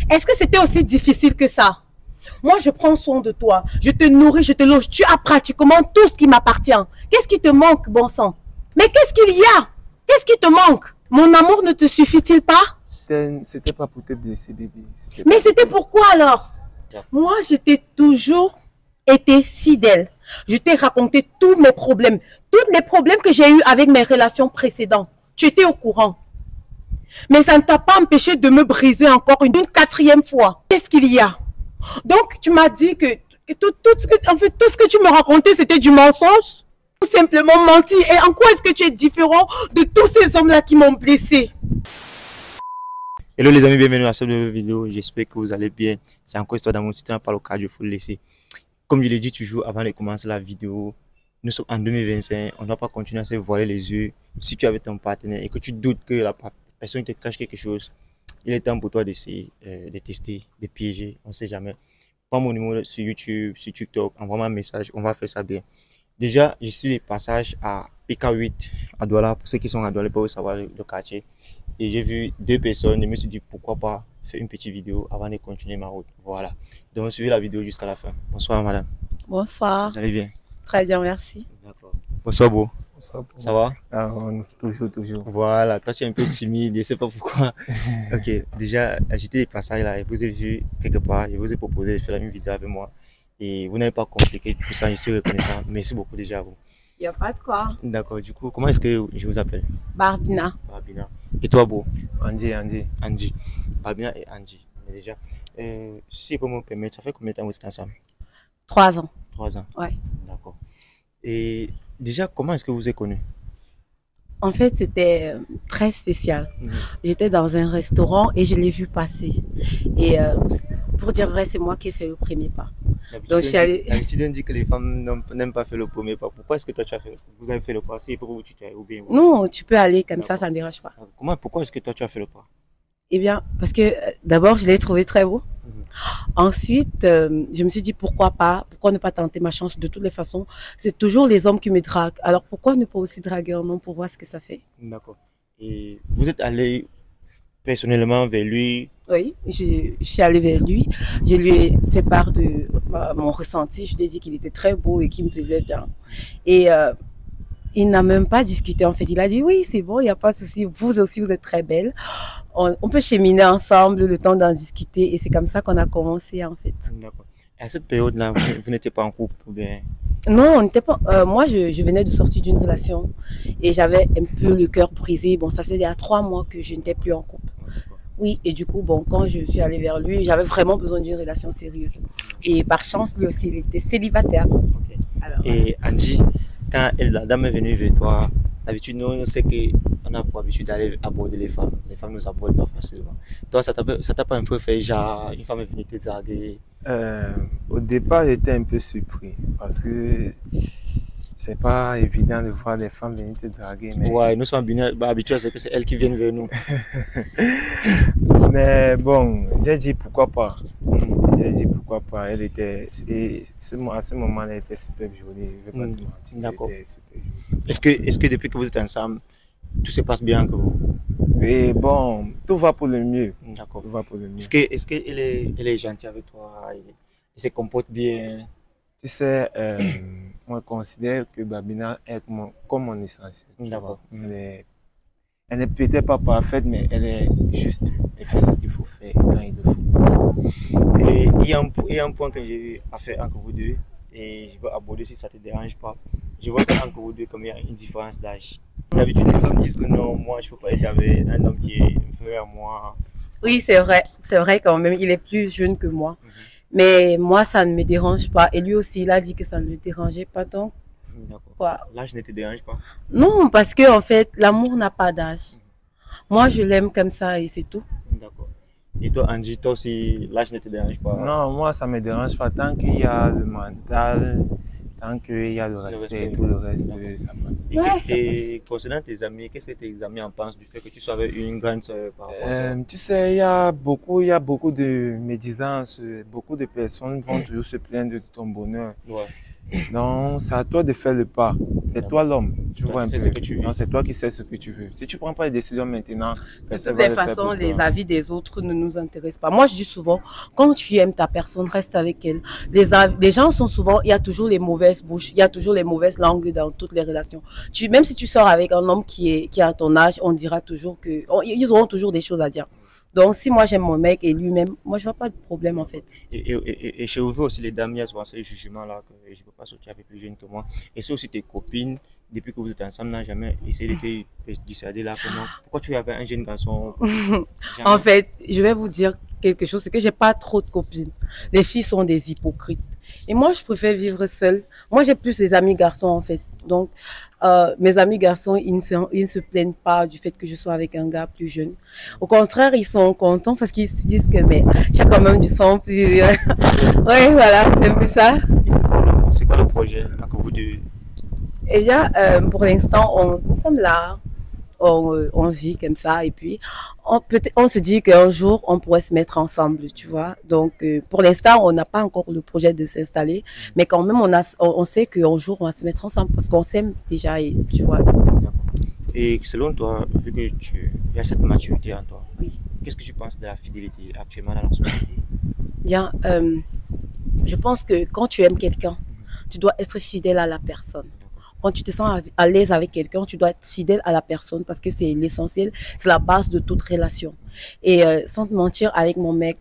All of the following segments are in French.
Est-ce que c'était aussi difficile que ça? Moi, je prends soin de toi. Je te nourris, je te loge. Tu as pratiquement tout ce qui m'appartient. Qu'est-ce qui te manque, bon sang? Mais qu'est-ce qu'il y a? Qu'est-ce qui te manque? Mon amour ne te suffit-il pas? C'était pas pour te blesser, bébé. Mais c'était pourquoi alors? Moi, je t'ai toujours été fidèle. Je t'ai raconté tous mes problèmes. Tous les problèmes que j'ai eus avec mes relations précédentes. Tu étais au courant. Mais ça ne t'a pas empêché de me briser encore une quatrième fois. Qu'est-ce qu'il y a? Donc, tu m'as dit que tout ce que tu me racontais, c'était du mensonge? Tout simplement menti. Et en quoi est-ce que tu es différent de tous ces hommes-là qui m'ont blessé? Hello les amis, bienvenue à cette nouvelle vidéo. J'espère que vous allez bien. C'est encore Histoire d'amour, tu n'as pas le cardio, il faut le laisser. Comme je l'ai dit toujours avant de commencer la vidéo, nous sommes en 2025, on ne doit pas continuer à se voiler les yeux. Si tu es avec ton partenaire et que tu doutes que la personne te cache quelque chose, il est temps pour toi d'essayer de tester, de piéger, on ne sait jamais. Prends mon numéro sur YouTube, sur TikTok, envoie-moi un message, on va faire ça bien. Déjà, je suis de passage à PK8 à Douala. Pour ceux qui sont à Douala, pour savoir le quartier. Et j'ai vu deux personnes, je me suis dit pourquoi pas faire une petite vidéo avant de continuer ma route. Voilà. Donc suivez la vidéo jusqu'à la fin. Bonsoir madame. Bonsoir. Vous allez bien? Très bien, merci. D'accord. Bonsoir Beau. Bonsoir, Ça va? Ah, toujours. Voilà, toi tu es un peu timide, je ne sais pas pourquoi. Ok, déjà j'étais de passage là et vous avez vu quelque part, je vous ai proposé de faire une vidéo avec moi. Et vous n'avez pas compliqué tout ça, je suis reconnaissant. Merci beaucoup déjà à vous. Il n'y a pas de quoi. D'accord, du coup, comment est-ce que je vous appelle? Barbina. Barbina. Et toi Beau? Andy. Andy. Barbina et Andy. Mais déjà, si vous me permettez, ça fait combien de temps que vous êtes ensemble? 3 ans. 3 ans. Ouais. D'accord. Et déjà, comment est-ce que vous êtes connus? En fait, c'était très spécial. J'étais dans un restaurant et je l'ai vu passer. Et pour dire vrai, c'est moi qui ai fait le premier pas. Donc, je suis allée... D'habitude, on dit que les femmes n'aiment pas faire le premier pas. Pourquoi est-ce que toi, vous avez fait le pas? C'est pour vous tutoyer ou bien... Non, tu peux aller comme ça ne dérange pas. Pourquoi est-ce que toi, tu as fait le pas? Eh bien, parce que d'abord, je l'ai trouvé très beau. Ensuite, je me suis dit pourquoi pas, pourquoi ne pas tenter ma chance? De toutes les façons, c'est toujours les hommes qui me draguent. Alors pourquoi ne pas aussi draguer un homme pour voir ce que ça fait? D'accord. Et vous êtes allé personnellement vers lui? Oui, je suis allée vers lui. Je lui ai fait part de mon ressenti. Je lui ai dit qu'il était très beau et qu'il me plaisait bien. Et il n'a même pas discuté en fait. Il a dit oui, c'est bon, il n'y a pas de souci. Vous aussi, vous êtes très belle. On peut cheminer ensemble le temps d'en discuter. Et c'est comme ça qu'on a commencé en fait. D'accord. Et à cette période-là, vous n'étiez pas en couple ou bien? Non, on n'était pas. Moi, je venais de sortir d'une relation et j'avais un peu le cœur brisé. Bon, ça faisait il y a 3 mois que je n'étais plus en couple. Oui, et du coup, bon, quand je suis allée vers lui, j'avais vraiment besoin d'une relation sérieuse. Et par chance, lui aussi, il était célibataire. Okay. Alors, et Andy, quand la dame est venue vers toi, d'habitude, nous, on sait qu'on a pour habitude d'aller aborder les femmes. Les femmes nous abordent pas facilement. Toi, ça t'a pas un peu fait genre, une femme est venue te draguer? Au départ, j'étais un peu surpris parce que c'est pas évident de voir des femmes venir te draguer. Mais... Ouais, nous sommes habitués à ce que c'est elles qui viennent vers nous. Mais bon, j'ai dit pourquoi pas. J'ai dit pourquoi pas. Elle était, à ce moment, elle était super jolie. Je vais pas te mentir. D'accord. Est-ce que depuis que vous êtes ensemble, tout se passe bien entre vous? Et bon, tout va pour le mieux. D'accord. Tout va pour le mieux. Est-ce qu'elle est gentille avec toi? Elle se comporte bien? Tu sais, moi, je considère que Barbina est comme mon essentiel. D'accord. Elle n'est peut-être pas parfaite, mais elle est juste. Elle fait ce qu'il faut faire quand il le faut. Et il y a un point que j'ai à faire entre vous deux, et je veux aborder si ça ne te dérange pas. Je vois qu'entre vous deux, comme il y a une différence d'âge. D'habitude, les femmes disent que non, moi, je ne peux pas être avec un homme qui est inférieur à moi. Oui, c'est vrai quand même, il est plus jeune que moi. Mais moi, ça ne me dérange pas. Et lui aussi, il a dit que ça ne le dérangeait pas. Donc, d'accord. L'âge ne te dérange pas? Non, parce que en fait, l'amour n'a pas d'âge. Moi, je l'aime comme ça et c'est tout. D'accord. Et toi, Angie, toi aussi, l'âge ne te dérange pas? Non, moi, ça ne me dérange pas. Tant qu'il y a le mental, tant qu'il y a le respect et tout le reste, ça passe. Et concernant tes amis, qu'est-ce que tes amis en pensent du fait que tu sois avec une grande sœur par rapport à toi? Tu sais, il y a beaucoup de médisances. Beaucoup de personnes vont toujours se plaindre de ton bonheur. Ouais. Donc, c'est à toi de faire le pas. C'est toi l'homme. Tu vois un peu. Ce que tu veux. Donc, c'est toi qui sais ce que tu veux. Si tu prends pas les décisions maintenant, De personne toutes va les le faire façons, pour les toi. avis des autres ne nous intéressent pas. Moi, je dis souvent, quand tu aimes ta personne, reste avec elle. Les gens sont souvent, il y a toujours les mauvaises bouches, il y a toujours les mauvaises langues dans toutes les relations. Même si tu sors avec un homme qui a ton âge, on dira toujours ils auront toujours des choses à dire. Donc, si moi j'aime mon mec et lui-même, moi je vois pas de problème en fait. Et chez vous aussi, les dames, il y a souvent ce jugement-là que je ne peux pas sortir avec plus jeune que moi. Et c'est aussi tes copines, depuis que vous êtes ensemble, n'ont jamais essayé de te dissuader là. Pourquoi tu avais un jeune garçon? En fait, je vais vous dire quelque chose, c'est que j'ai pas trop de copines. Les filles sont des hypocrites. Et moi, je préfère vivre seule. Moi, j'ai plus des amis garçons, en fait. Donc, mes amis garçons, ils ne se plaignent pas du fait que je sois avec un gars plus jeune. Au contraire, ils sont contents parce qu'ils se disent que, mais, tu as quand même du sang plus... ouais, voilà, c'est un peu ça. C'est quoi le projet entre vous deux? Eh bien, pour l'instant, nous sommes là. On vit comme ça et puis on se dit qu'un jour on pourrait se mettre ensemble, tu vois. Donc pour l'instant on n'a pas encore le projet de s'installer, mais quand même on sait qu'un jour on va se mettre ensemble parce qu'on s'aime déjà et tu vois. Et selon toi, vu que il y a cette maturité en toi, Oui. qu'est-ce que tu penses de la fidélité actuellement dans la société? Bien, je pense que quand tu aimes quelqu'un, tu dois être fidèle à la personne. Quand tu te sens à l'aise avec quelqu'un, tu dois être fidèle à la personne parce que c'est l'essentiel, c'est la base de toute relation. Et sans te mentir, avec mon mec,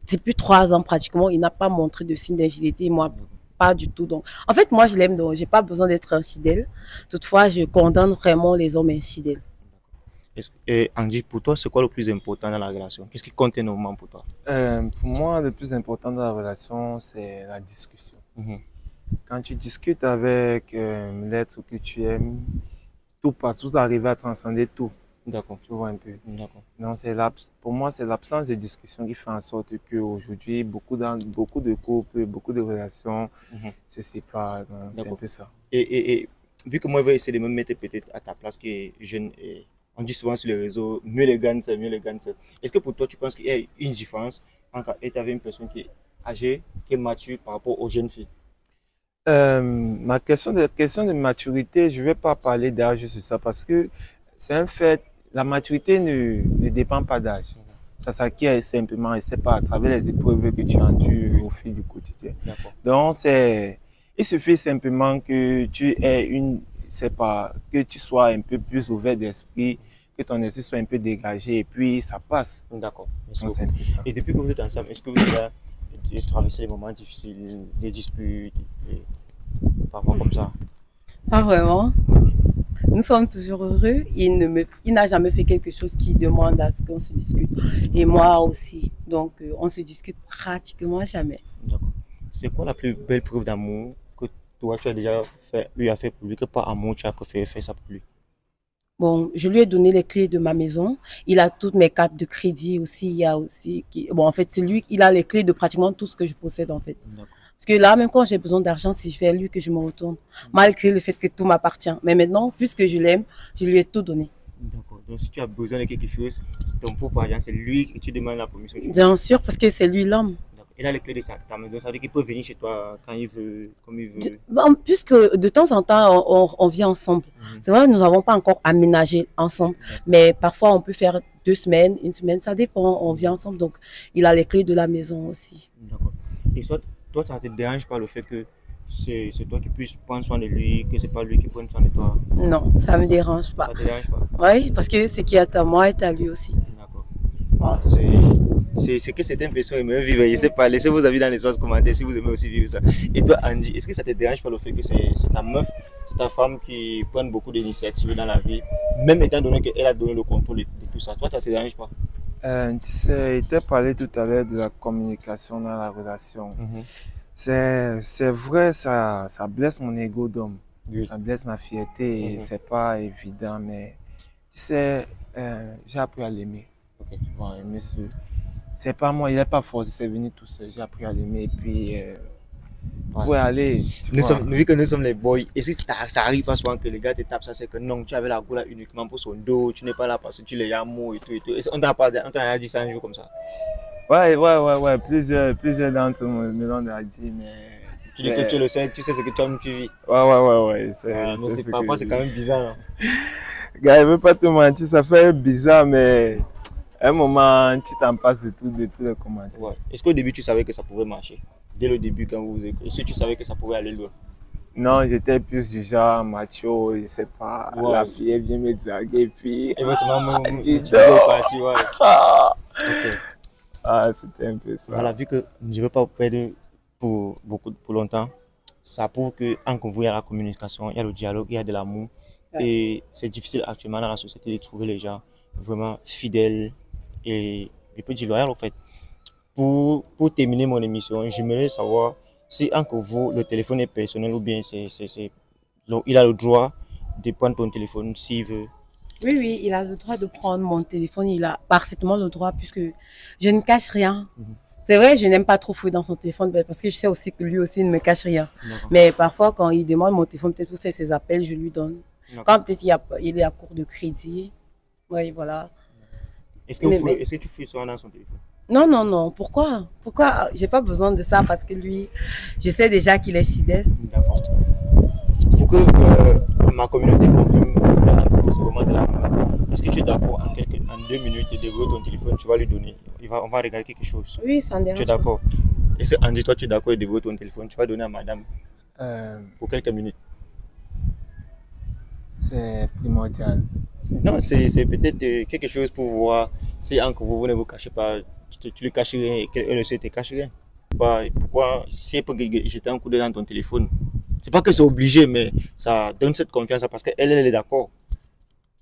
c'est plus 3 ans pratiquement, il n'a pas montré de signe d'infidélité, moi pas du tout. Donc, en fait, moi je l'aime, donc j'ai pas besoin d'être infidèle. Toutefois, je condamne vraiment les hommes infidèles. Et Angie, pour toi, c'est quoi le plus important dans la relation? Qu'est-ce qui compte énormément pour toi? Pour moi, le plus important dans la relation, c'est la discussion. Quand tu discutes avec l'être que tu aimes, tout passe, vous arrivez à transcender tout. D'accord. Tu vois un peu. D'accord. Donc, pour moi, c'est l'absence de discussion qui fait en sorte qu'aujourd'hui, beaucoup de couples, beaucoup de relations se séparent. C'est un peu ça. Et vu que moi, je vais essayer de me mettre peut-être à ta place qui est jeune, et on dit souvent sur les réseaux, mieux les gagne, c'est mieux les gagne. Est-ce que pour toi, tu penses qu'il y a une différence entre être avec une personne qui est âgée, qui est mature par rapport aux jeunes filles? Ma question de maturité, je ne vais pas parler d'âge sur ça parce que c'est un fait, la maturité ne dépend pas d'âge. Ça s'acquiert simplement et c'est pas à travers les épreuves que tu endures au fil du quotidien. Donc il suffit simplement que que tu sois un peu plus ouvert d'esprit, que ton esprit soit un peu dégagé et puis ça passe. D'accord. Et depuis que vous êtes ensemble, est-ce que vous avez traversé les moments difficiles, des disputes, parfois comme ça? Pas vraiment. Nous sommes toujours heureux. Il n'a jamais fait quelque chose qui demande à ce qu'on se discute. Et moi aussi. Donc, on se discute pratiquement jamais. D'accord. C'est quoi la plus belle preuve d'amour que toi, tu as déjà lui a fait pour lui, que par amour, tu as préféré faire ça pour lui? Bon, je lui ai donné les clés de ma maison. Il a toutes mes cartes de crédit aussi. Il y a aussi, bon, en fait, c'est lui, il a les clés de pratiquement tout ce que je possède, en fait. Parce que là, même quand j'ai besoin d'argent, c'est vers lui que je me retourne. Malgré le fait que tout m'appartient. Mais maintenant, puisque je l'aime, je lui ai tout donné. D'accord. Donc, si tu as besoin de quelque chose, ton propre argent, c'est lui que tu demandes la permission. Bien sûr, parce que c'est lui l'homme. Il a les clés de ta maison, ça veut dire qu'il peut venir chez toi quand il veut, comme il veut. Puisque de temps en temps, on vit ensemble. C'est vrai, nous n'avons pas encore aménagé ensemble. Mais parfois, on peut faire 2 semaines, 1 semaine, ça dépend. On vit ensemble. Donc, il a les clés de la maison aussi. D'accord. Et soit, toi, ça ne te dérange pas le fait que c'est toi qui puisses prendre soin de lui, que c'est pas lui qui prenne soin de toi? Non, ça me dérange pas. Ça te dérange pas? Oui, parce que ce qui est à moi est à lui aussi. D'accord. Ah, c'est que certaines personnes aiment vivre. Je ne sais pas, laissez vos avis dans l'espace commentaire si vous aimez aussi vivre ça. Et toi, Angie, est-ce que ça te dérange pas le fait que c'est ta meuf, c'est ta femme qui prenne beaucoup d'initiatives dans la vie, même étant donné qu'elle a donné le contrôle de tout ça? Toi, ça te dérange pas? Tu sais, il t'a parlé tout à l'heure de la communication dans la relation. C'est vrai, ça blesse mon ego d'homme. Ça blesse ma fierté et c'est pas évident, mais tu sais, j'ai appris à l'aimer. Bon, c'est pas moi, il n'est pas forcé, c'est venu tout seul. J'ai appris à l'aimer et puis aller. Vu que nous sommes les boys, et si ça arrive pas souvent que les gars te tapent, ça c'est que non, tu avais la go là uniquement pour son dos, tu n'es pas là parce que tu les amours et tout et tout. On t'a dit ça un jour comme ça? Ouais. Plusieurs d'entre eux me l'ont dit, mais tu Tu dis que tu le sais, tu sais ce que toi-même tu vis. Ouais. Parfois, c'est quand même bizarre. Non? Gars, je veux pas te mentir, ça fait bizarre, mais à un moment, tu t'en passes de tous les commentaires. Ouais. Est-ce qu'au début, tu savais que ça pouvait marcher? Dès le début, quand vous est-ce que tu savais que ça pouvait aller loin? Non, j'étais plus du genre macho, je sais pas. Ouais. La fille elle vient me draguer, puis. Et moi, c'est parti, ouais. Ok. Ah, c'était un peu ça. Voilà, vu que je ne veux pas vous perdre pour longtemps, ça prouve qu'entre vous, il y a la communication, il y a le dialogue, il y a de l'amour. Ouais. Et c'est difficile actuellement dans la société de trouver les gens vraiment fidèles et je peux dire loyaux en fait. Pour terminer mon émission, j'aimerais savoir si entre vous, le téléphone est personnel ou bien il a le droit de prendre ton téléphone s'il veut. Oui, il a le droit de prendre mon téléphone, il a parfaitement le droit puisque je ne cache rien. C'est vrai, je n'aime pas trop fouiller dans son téléphone parce que je sais aussi que lui aussi ne me cache rien. Mais parfois, quand il demande mon téléphone, peut-être pour faire ses appels, je lui donne. Quand peut-être il est à court de crédit, oui, voilà. Est-ce que tu fouilles souvent dans son téléphone? Non. Pourquoi j'ai pas besoin de ça parce que lui, je sais déjà qu'il est fidèle. D'accord. Pour que ma communauté comprenne que c'est vraiment de l'amour, est-ce que tu es d'accord en 2 minutes de déverrouiller ton téléphone, tu vas lui donner, on va regarder quelque chose? Oui, ça me dérange. Tu es d'accord? Est-ce que Andy, toi tu es d'accord de déverrouiller ton téléphone, tu vas donner à madame pour quelques minutes? C'est primordial. Non, c'est peut-être quelque chose pour voir si encore vous ne vous cachez pas, tu le caches rien et qu'elle ne te cache rien. Pourquoi si elle peut jeter un coup d'œil dans ton téléphone? C'est pas que c'est obligé, mais ça donne cette confiance parce qu'elle est d'accord.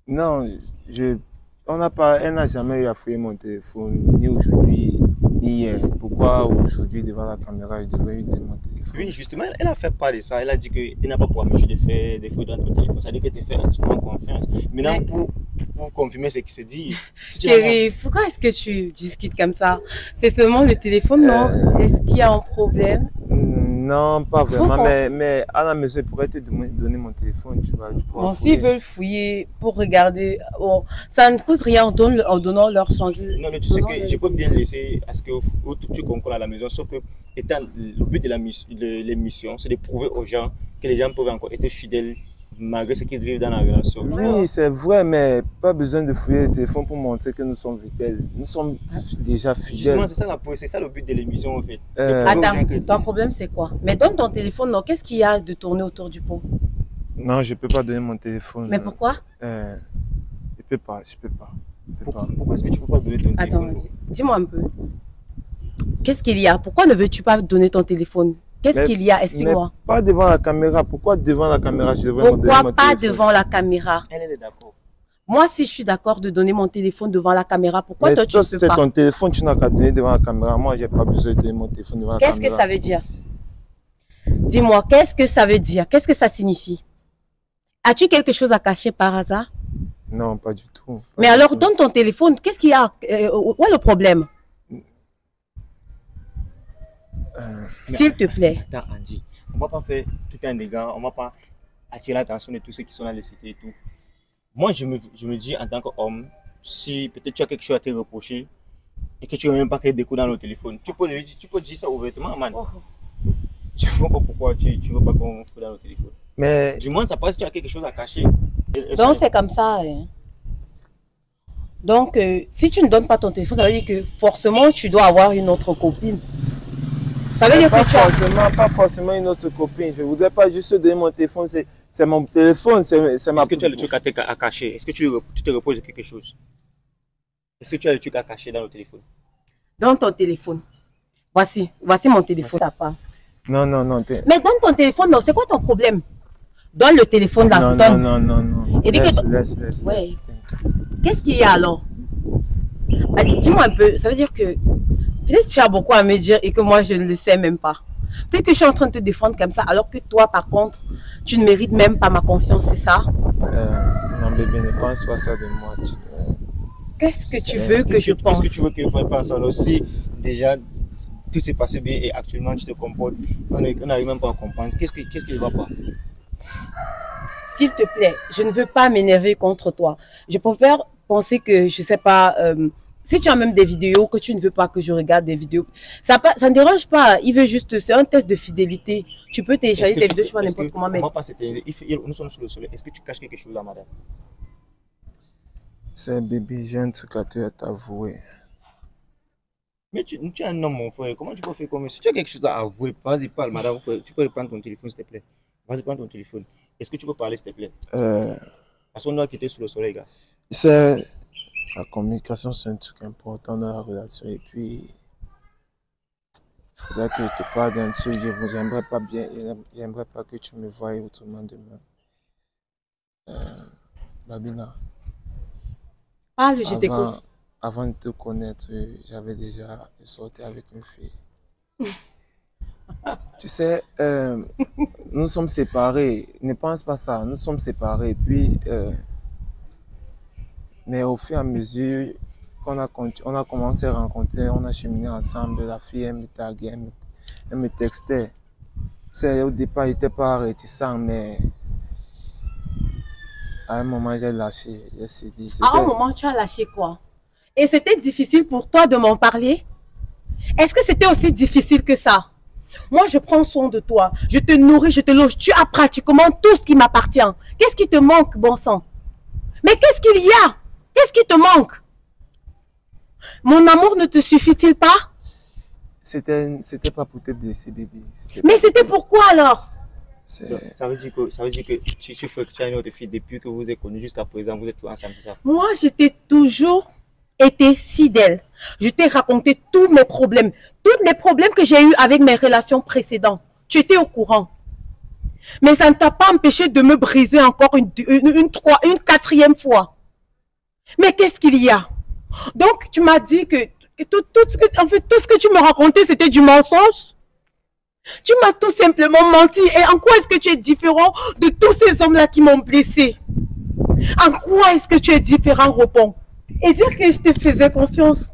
Non, elle n'a jamais eu à fouiller mon téléphone, ni aujourd'hui, ni hier. Pourquoi aujourd'hui, devant la caméra, je devrais lui donner mon téléphone? Oui, justement, elle a fait part de ça. Elle a dit qu'elle n'a pas pour habitude de faire des fouilles dans ton téléphone. Ça veut dire que tu fais entièrement confiance. Maintenant, pour confirmer ce qui se dit. Chérie, pourquoi est-ce que tu discutes comme ça? C'est seulement le téléphone, non? Est-ce qu'il y a un problème? Non, pas vraiment, mais à la maison, je pourrais te donner mon téléphone, tu vois. S'ils veulent fouiller pour regarder, ça ne coûte rien en donnant leur changer. Non, mais tu sais que je peux bien laisser à ce que tu concours à la maison, sauf que le but de l'émission, c'est de prouver aux gens que les gens peuvent encore être fidèles malgré ce qu'ils vivent dans la relation. Oui, c'est vrai, mais pas besoin de fouiller le téléphone pour montrer que nous sommes fidèles. Nous sommes déjà fidèles. Justement, c'est ça le but de l'émission en fait. Attends, ton problème c'est quoi? Mais donne ton téléphone, non? Qu'est-ce qu'il y a de tourner autour du pot? Non, je ne peux pas donner mon téléphone. Mais pourquoi? Je peux pas. Pourquoi est-ce que tu ne peux pas donner ton téléphone? Attends, dis-moi un peu. Qu'est-ce qu'il y a? Pourquoi ne veux-tu pas donner ton téléphone? Qu'est-ce qu'il y a? Explique-moi. Pas devant la caméra. Pourquoi devant la caméra je devrais me donner mon téléphone? Pourquoi pas devant la caméra? Elle est d'accord. Moi, si je suis d'accord de donner mon téléphone devant la caméra, pourquoi toi tu ne peux pas? C'est ton téléphone, tu n'as qu'à donner devant la caméra. Moi, j'ai pas besoin de donner mon téléphone devant la caméra. Qu'est-ce que ça veut dire? Dis-moi, qu'est-ce que ça veut dire? Qu'est-ce que ça signifie? As-tu quelque chose à cacher par hasard? Non, pas du tout. Mais alors, donne ton téléphone. Qu'est-ce qu'il y a? Où est le problème? S'il te plaît. Attends, Andy, on ne va pas faire tout un dégât, on ne va pas attirer l'attention de tous ceux qui sont dans les cités et tout. Moi, je me dis en tant qu'homme, si peut-être tu as quelque chose à te reprocher et que tu ne veux même pas qu'il y ait des coups dans le téléphone, tu peux dire ça ouvertement, man. Je ne vois pas pourquoi tu ne veux pas qu'on fout dans le téléphone. Mais du moins, ça passe si tu as quelque chose à cacher. Donc, c'est comme ça. Hein. Donc, si tu ne donnes pas ton téléphone, ça veut dire que forcément, tu dois avoir une autre copine. Ça veut dire que pas forcément une autre copine. Je ne voudrais pas juste donner mon téléphone. C'est mon téléphone. C'est ma... Est-ce que tu as le truc à cacher? Est-ce que tu te reposes de quelque chose? Est-ce que tu as le truc à cacher dans le téléphone? Dans ton téléphone. Voici mon téléphone. Non. Mais donne ton téléphone. C'est quoi ton problème? Donne le téléphone là. Non. Et laisse. Ouais. Qu'est-ce qu'il y a alors? Allez, dis-moi un peu. Ça veut dire que peut-être tu as beaucoup à me dire et que moi je ne le sais même pas. Peut-être que je suis en train de te défendre comme ça alors que toi par contre tu ne mérites même pas ma confiance, c'est ça? Non bébé, ne pense pas ça de moi. Qu'est-ce que tu veux que je pense? Qu'est-ce que tu veux que je pense alors si déjà tout s'est passé bien et actuellement tu te comportes, on n'arrive même pas à comprendre. Qu'est-ce qui ne va pas? S'il te plaît, je ne veux pas m'énerver contre toi. Je préfère penser que, je sais pas, Si tu as même des vidéos que tu ne veux pas que je regarde des vidéos, ça ne dérange pas. Il veut juste, c'est un test de fidélité. Tu peux télécharger tes vidéos, tu vois n'importe comment. Mais... Nous sommes sur le soleil. Est-ce que tu caches quelque chose là, madame? C'est un bébé, j'ai un truc à t'avouer. Mais tu es un homme, mon frère. Comment tu peux faire comme ça? Si tu as quelque chose à avouer, vas-y, parle, madame. Tu peux prendre ton téléphone, s'il te plaît. Vas-y, prends ton téléphone. Est-ce que tu peux parler, s'il te plaît? Parce qu'on doit quitter sur le soleil, gars. C'est... La communication, c'est un truc important dans la relation. Et puis, il faudrait que je te parle d'un truc. J'aimerais pas que tu me voies autrement demain. Babina. Ah, je t'écoute. Avant de te connaître, j'avais déjà sorti avec une fille. Tu sais, nous sommes séparés. Ne pense pas ça. Nous sommes séparés. Puis, mais au fur et à mesure qu'on a commencé à rencontrer, on a cheminé ensemble. La fille, elle me taguait, elle me textait. Au départ, il n'était pas réticent, mais à un moment, j'ai lâché. J'ai cédé. À un moment, tu as lâché quoi? Et c'était difficile pour toi de m'en parler? Est-ce que c'était aussi difficile que ça? Moi, je prends soin de toi. Je te nourris, je te loge. Tu as pratiquement tout ce qui m'appartient. Qu'est-ce qui te manque, bon sang? Mais qu'est-ce qu'il y a? Qu'est-ce qui te manque? Mon amour ne te suffit-il pas? C'était pas pour te blesser, bébé. Mais c'était pourquoi alors? Ça veut dire que tu as une autre fille depuis que vous vous êtes connus jusqu'à présent, vous êtes toujours ensemble, ça? Moi, je t'ai toujours été fidèle. Je t'ai raconté tous mes problèmes. Tous les problèmes que j'ai eus avec mes relations précédentes. Tu étais au courant. Mais ça ne t'a pas empêché de me briser encore une quatrième fois. Mais qu'est-ce qu'il y a? Donc, tu m'as dit que tout ce que tu me racontais, c'était du mensonge? Tu m'as tout simplement menti. Et en quoi est-ce que tu es différent de tous ces hommes-là qui m'ont blessé? En quoi est-ce que tu es différent, Repon? Et dire que je te faisais confiance.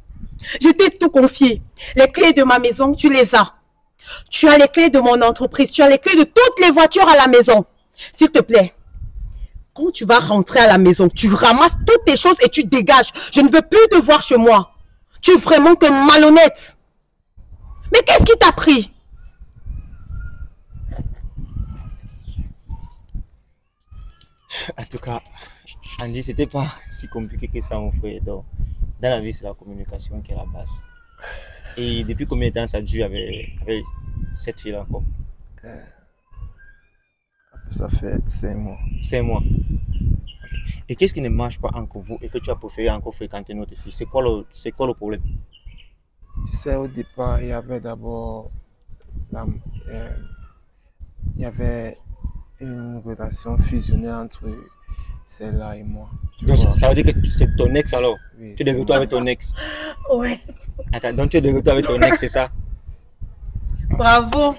Je t'ai tout confié. Les clés de ma maison, tu les as. Tu as les clés de mon entreprise. Tu as les clés de toutes les voitures à la maison. S'il te plaît, quand tu vas rentrer à la maison, tu ramasses toutes tes choses et tu dégages. Je ne veux plus te voir chez moi. Tu es vraiment que malhonnête. Mais qu'est-ce qui t'a pris? En tout cas, Andy, c'était pas si compliqué que ça, mon frère. Donc, dans la vie, c'est la communication qui est la base. Et depuis combien de temps ça dure avec cette fille-là encore? Ça fait 5 mois. 5 mois. Okay. Et qu'est-ce qui ne marche pas entre vous et que tu as préféré encore fréquenter notre fille? C'est quoi le problème? Tu sais, au départ, il y avait d'abord il y avait une relation fusionnée entre celle-là et moi. Donc, ça veut dire que c'est ton ex alors? Oui, tu es de retour avec ton ex? Ouais. Attends, donc tu es de retour avec ton ex, c'est ça? Bravo.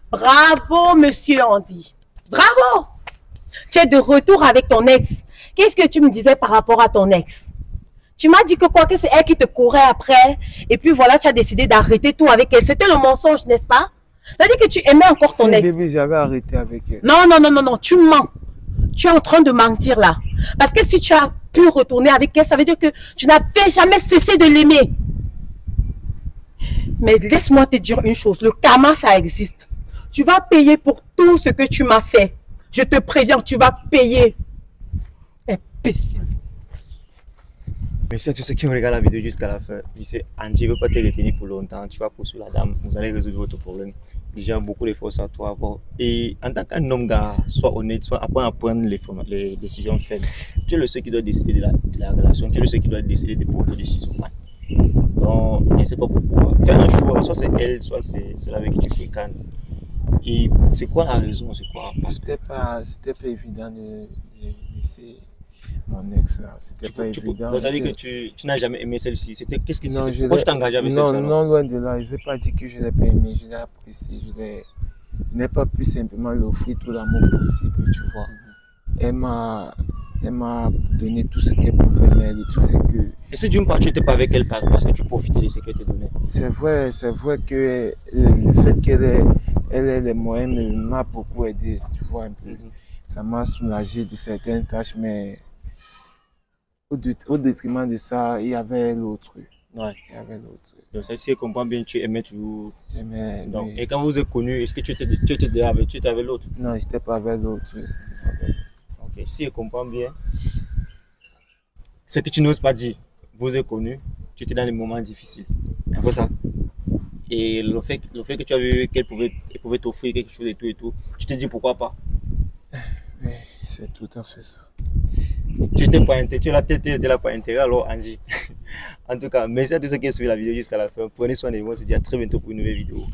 Bravo, monsieur Andy. Bravo. Tu es de retour avec ton ex. Qu'est-ce que tu me disais par rapport à ton ex? Tu m'as dit que quoi, que c'est elle qui te courait après. Et puis voilà, tu as décidé d'arrêter tout avec elle. C'était le mensonge, n'est-ce pas? C'est-à-dire que tu aimais encore ton ex. Bébé, j'avais arrêté avec elle. Non, tu mens. Tu es en train de mentir là. Parce que si tu as pu retourner avec elle, ça veut dire que tu n'avais jamais cessé de l'aimer. Mais laisse-moi te dire une chose. Le karma, ça existe. Tu vas payer pour tout ce que tu m'as fait. Je te préviens, tu vas payer. Imbécile. Merci à tous ceux qui ont regardé la vidéo jusqu'à la fin. Je sais, Andy ne veut pas te retenir pour longtemps. Tu vas poursuivre la dame. Vous allez résoudre votre problème. Déjà, beaucoup de force à toi. Bon. Et en tant qu'un homme, gars, sois honnête, sois apprends à prendre les décisions fermes. Tu es le seul qui doit décider de la relation. Tu es le seul qui doit décider des propres décisions. Donc, je ne sais pas pourquoi. Faire un choix, soit c'est elle, soit c'est avec qui tu fréquentes. Et c'est quoi la raison? C'est quoi? C'était pas évident de laisser mon ex là. C'était pas évident. Vous avez dit que tu n'as jamais aimé celle-ci. Qu'est-ce qui pourquoi tu t'es engagé avec celle-ci? Non, loin de là. Je ne vais pas dire que je ne l'ai pas aimé. Je l'ai apprécié. Je n'ai pas pu simplement lui offrir tout l'amour possible, tu vois. Elle m'a donné tout ce qu'elle pouvait m'aider, tout ce que... Et si d'une part tu n'étais pas avec elle parce que tu profitais de ce qu'elle t'a donné? C'est vrai que le fait qu'elle ait les moyens m'a beaucoup aidé, tu vois un peu. Ça m'a soulagé de certaines tâches, mais au détriment de ça, il y avait l'autre. Ouais. Il y avait l'autre. Donc, ça, tu comprends bien, tu aimais toujours. J'aimais. Donc, et quand vous vous êtes connus, est-ce que tu étais avec l'autre? Non, j'étais pas avec l'autre. Ok, si je comprends bien, c'est que tu n'oses pas dire. Vous êtes connus, tu étais dans les moments difficiles. C'est pour ça. Et le fait que tu as vu qu'elle pouvait t'offrir quelque chose et tout, tu te dis pourquoi pas. Mais c'est tout à fait ça. Tu n'étais pas intéressé, tu la tête, tu n'étais là pas intéressé, alors Angie. En tout cas, merci à tous ceux qui ont suivi la vidéo jusqu'à la fin. Prenez soin de vous, on se dit à très bientôt pour une nouvelle vidéo.